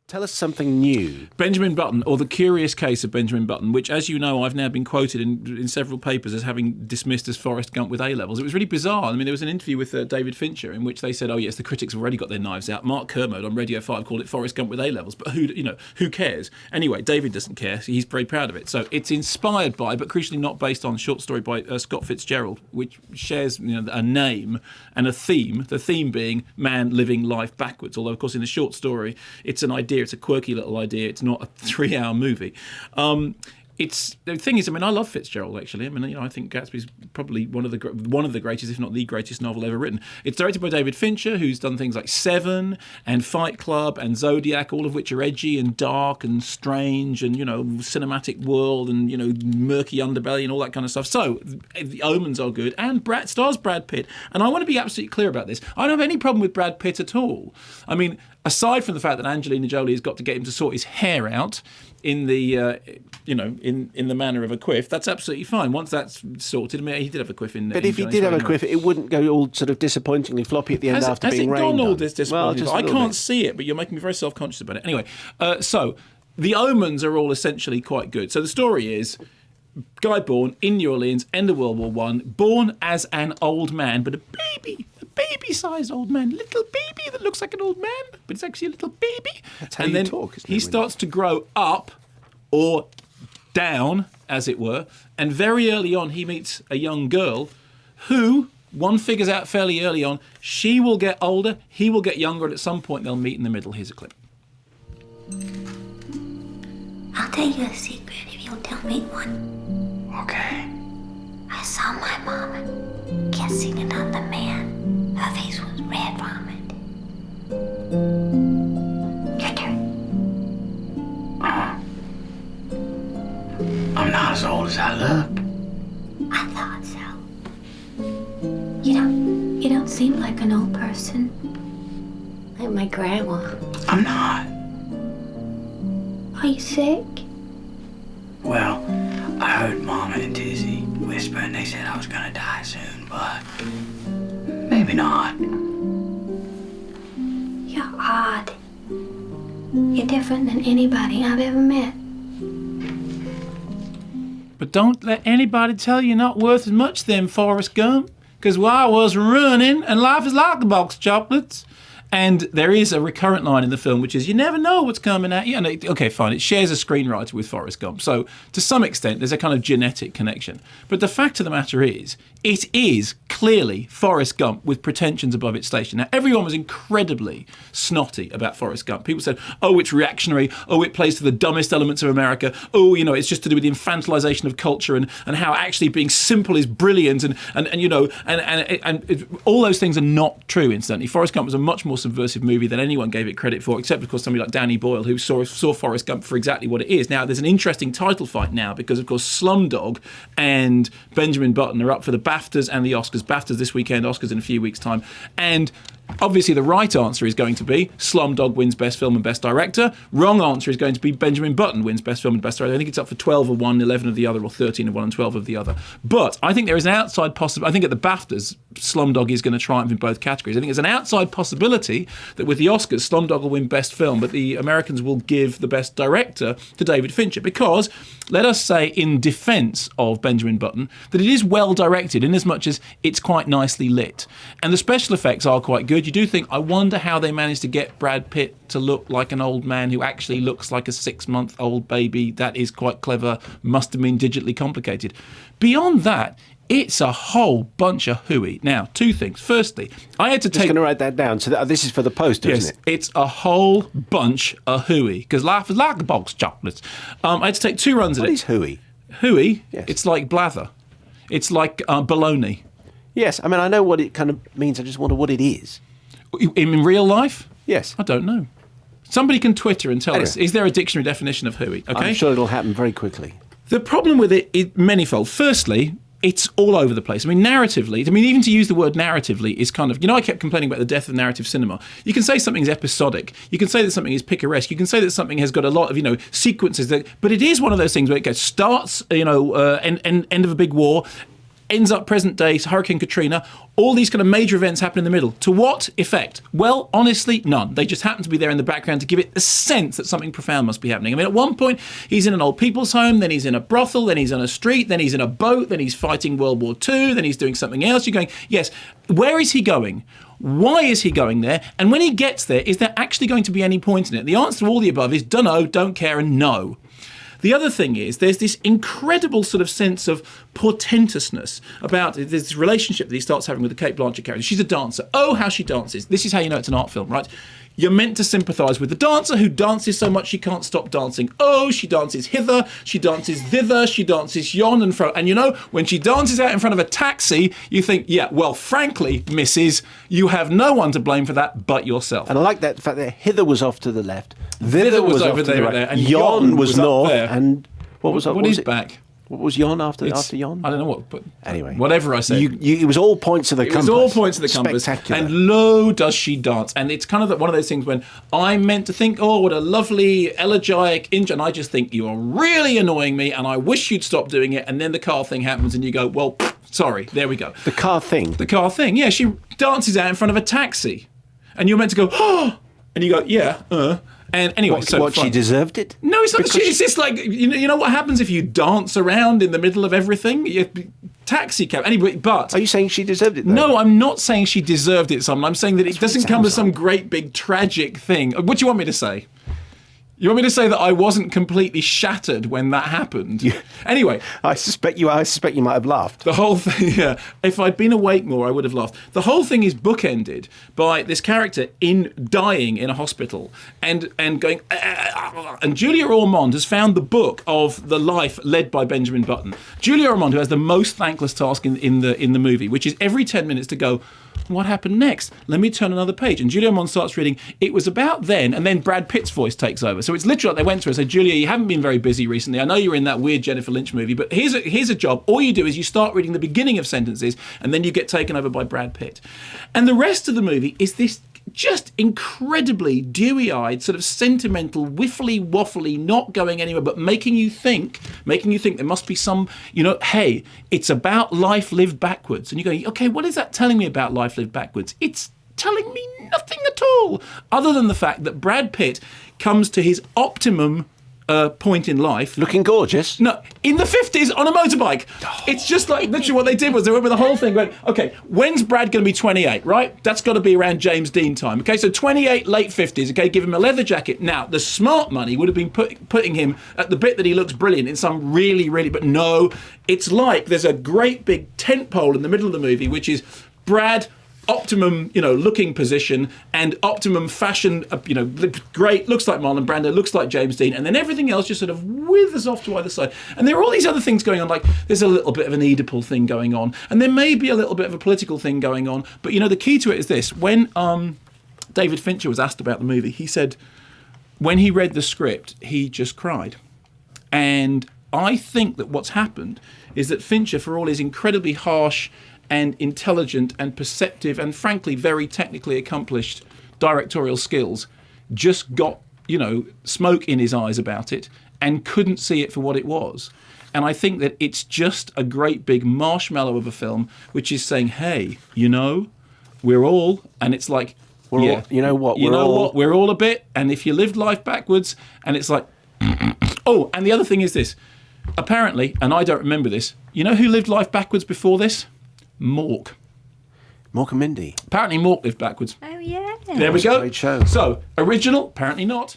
Tell us something new. Benjamin Button, or The Curious Case of Benjamin Button, which, as you know, I've now been quoted in several papers as having dismissed as Forrest Gump with A-levels. It was really bizarre. I mean, there was an interview with David Fincher in which they said, oh, yes, the critics have already got their knives out. Mark Kermode on Radio 5 called it Forrest Gump with A-levels. But who cares? Anyway, David doesn't care. He's very proud of it. So it's inspired by, but crucially not based on, a short story by Scott Fitzgerald, which shares a name and a theme, the theme being man living life backwards. Although, of course, in the short story, it's an idea, it's a quirky little idea. It's not a 3-hour movie. The thing is, I mean, I love Fitzgerald, actually. I mean, I think Gatsby's probably one of the greatest, if not the greatest novel ever written. It's directed by David Fincher, who's done things like Seven and Fight Club and Zodiac, all of which are edgy and dark and strange and, cinematic world and, murky underbelly and all that kind of stuff. So the omens are good. And stars Brad Pitt. And I want to be absolutely clear about this. I don't have any problem with Brad Pitt at all. I mean, aside from the fact that Angelina Jolie has got to get him to sort his hair out in the in the manner of a quiff, that's absolutely fine. Once that's sorted, I mean, he did have a quiff in. But if he did have a quiff, it wouldn't go all sort of disappointingly floppy at the end after being rained on. Has it gone all this disappointing? Well, I can't see it, but you're making me very self-conscious about it. Anyway, so the omens are all essentially quite good. So the story is, guy born in New Orleans, end of World War One, born as an old man, but a baby-sized old man, little baby that looks like an old man, but it's actually a little baby. That's how you talk, isn't it? He starts to grow up, or down, as it were, and very early on he meets a young girl who, one figures out fairly early on, she will get older, he will get younger, and at some point they'll meet in the middle. Here's a clip. I'll tell you a secret if you'll tell me one. Okay. I saw my mama kissing another man. Her face was red vomit. Your turn. I'm not as old as I look. I thought so. You don't seem like an old person. Like my grandma. I'm not. Are you sick? Well, I heard Mama and Tizzy whisper and they said I was gonna die soon, but maybe not. You're odd. You're different than anybody I've ever met. But don't let anybody tell you you're not worth as much then, Forrest Gump, because while I was running, and life is like a box of chocolates. And there is a recurrent line in the film, which is, you never know what's coming at you. And okay, fine, it shares a screenwriter with Forrest Gump. So to some extent, there's a kind of genetic connection. But the fact of the matter is, it is clearly Forrest Gump with pretensions above its station. Now, everyone was incredibly snotty about Forrest Gump. People said, oh, it's reactionary. Oh, it plays to the dumbest elements of America. Oh, it's just to do with the infantilization of culture and how actually being simple is brilliant. And all those things are not true, incidentally. Forrest Gump was a much more subversive movie than anyone gave it credit for, except, of course, somebody like Danny Boyle, who saw Forrest Gump for exactly what it is. Now, there's an interesting title fight now because, of course, Slumdog and Benjamin Button are up for the BAFTAs and the Oscars. BAFTAs this weekend, Oscars in a few weeks' time. And obviously the right answer is going to be Slumdog wins Best Film and Best Director. Wrong answer is going to be Benjamin Button wins Best Film and Best Director. I think it's up for 12 of one, 11 of the other, or 13 of one and 12 of the other. But I think there is an outside possibility. I think at the BAFTAs, Slumdog is going to triumph in both categories. I think there's an outside possibility that with the Oscars, Slumdog will win Best Film, but the Americans will give the Best Director to David Fincher because, let us say in defence of Benjamin Button, that it is well directed in as much as it's quite nicely lit. And the special effects are quite good. You do think, I wonder how they managed to get Brad Pitt to look like an old man who actually looks like a 6-month-old baby. That is quite clever, must have been digitally complicated. Beyond that, it's a whole bunch of hooey. Now, two things. Firstly, I had to take... Just going to write that down. So this is for the poster, yes, isn't it? It's a whole bunch of hooey, because life is like a box of chocolates. I had to take 2 runs at it. What is hooey? Hooey? Yes. It's like blather. It's like baloney. Yes, I mean, I know what it kind of means. I just wonder what it is. In real life? Yes. I don't know. Somebody can Twitter and tell us, is there a dictionary definition of hooey? Okay? I'm sure it'll happen very quickly. The problem with it is manifold. Firstly, it's all over the place. I mean, narratively, even to use the word narratively is kind of, I kept complaining about the death of narrative cinema. You can say something's episodic. You can say that something is picaresque. You can say that something has got a lot of, sequences. But it is one of those things where it goes, starts, end of a big war, ends up present day, Hurricane Katrina, all these kind of major events happen in the middle. To what effect? Well, honestly, none. They just happen to be there in the background to give it a sense that something profound must be happening. I mean, at one point, he's in an old people's home, then he's in a brothel, then he's on a street, then he's in a boat, then he's fighting World War II, then he's doing something else. You're going, yes, where is he going? Why is he going there? And when he gets there, is there actually going to be any point in it? The answer to all the above is dunno, don't care, and no. The other thing is there's this incredible sort of sense of portentousness about this relationship that he starts having with the Kate Blanchett character. She's a dancer. Oh, how she dances. This is how you know it's an art film, right? You're meant to sympathise with the dancer who dances so much she can't stop dancing. Oh, she dances hither, she dances thither, she dances yon and fro. And you know, when she dances out in front of a taxi, you think, yeah, well, frankly, Mrs., you have no one to blame for that but yourself. And I like that fact that hither was off to the left, thither was over there, right, and yon was north, there. And what was what is back? What was yon after yon? I don't know what, but anyway, whatever I said. It was all points of the compass. It was all points of the compass. Spectacular. And lo, does she dance. And it's kind of one of those things when I'm meant to think, oh, what a lovely, elegiac and I just think, you're really annoying me and I wish you'd stop doing it. And then the car thing happens and you go, well, sorry, there we go. The car thing? The car thing, yeah. She dances out in front of a taxi. And you're meant to go, oh, and you go, yeah, And anyway, she deserved it? No, it's not. It's just like, you know what happens if you dance around in the middle of everything? Taxi cab. Anyway, but are you saying she deserved it, though? No, I'm not saying she deserved it, Simon. I'm saying that it doesn't come as some great big tragic thing. What do you want me to say? You want me to say that I wasn't completely shattered when that happened? Anyway. I suspect you might have laughed. The whole thing, yeah. If I'd been awake more, I would have laughed. The whole thing is bookended by this character dying in a hospital and going, and Julia Ormond has found the book of the life led by Benjamin Button. Julia Ormond, who has the most thankless task in the movie, which is every 10 minutes to go, what happened next? Let me turn another page. And Julia Ormond starts reading, it was about then, and then Brad Pitt's voice takes over. So it's literally like they went to her and said, Julia, you haven't been very busy recently. I know you were in that weird Jennifer Lynch movie, but here's a job. All you do is you start reading the beginning of sentences, and then you get taken over by Brad Pitt. And the rest of the movie is this just incredibly dewy-eyed, sort of sentimental, whiffly-waffly, not going anywhere, but making you think there must be some, hey, it's about life lived backwards. And you go, okay, what is that telling me about life lived backwards? It's telling me nothing at all, other than the fact that Brad Pitt comes to his optimum point in life. Looking gorgeous? No, in the 50s on a motorbike. Oh. It's just like, literally what they did was they went with the whole thing going, okay, when's Brad going to be 28, right? That's got to be around James Dean time. Okay, so 28, late 50s, okay, give him a leather jacket. Now, the smart money would have been putting him at the bit that he looks brilliant in some really, really, but no, it's like there's a great big tent pole in the middle of the movie, which is Brad, optimum, looking position and optimum fashion, great, looks like Marlon Brando, looks like James Dean, and then everything else just sort of withers off to either side. And there are all these other things going on, like there's a little bit of an Oedipal thing going on, and there may be a little bit of a political thing going on, but the key to it is this. When David Fincher was asked about the movie, he said when he read the script, he just cried. And I think that what's happened is that Fincher, for all his incredibly harsh and intelligent and perceptive and frankly very technically accomplished directorial skills, just got, smoke in his eyes about it and couldn't see it for what it was. And I think that it's just a great big marshmallow of a film which is saying, hey, we're all, and it's like, all, we're all a bit, and if you lived life backwards, and it's like, oh, and the other thing is this, apparently, and I don't remember this, who lived life backwards before this? Mork and Mindy. Apparently Mork lived backwards. Oh, yeah. There we go. Great show. So, original, apparently not.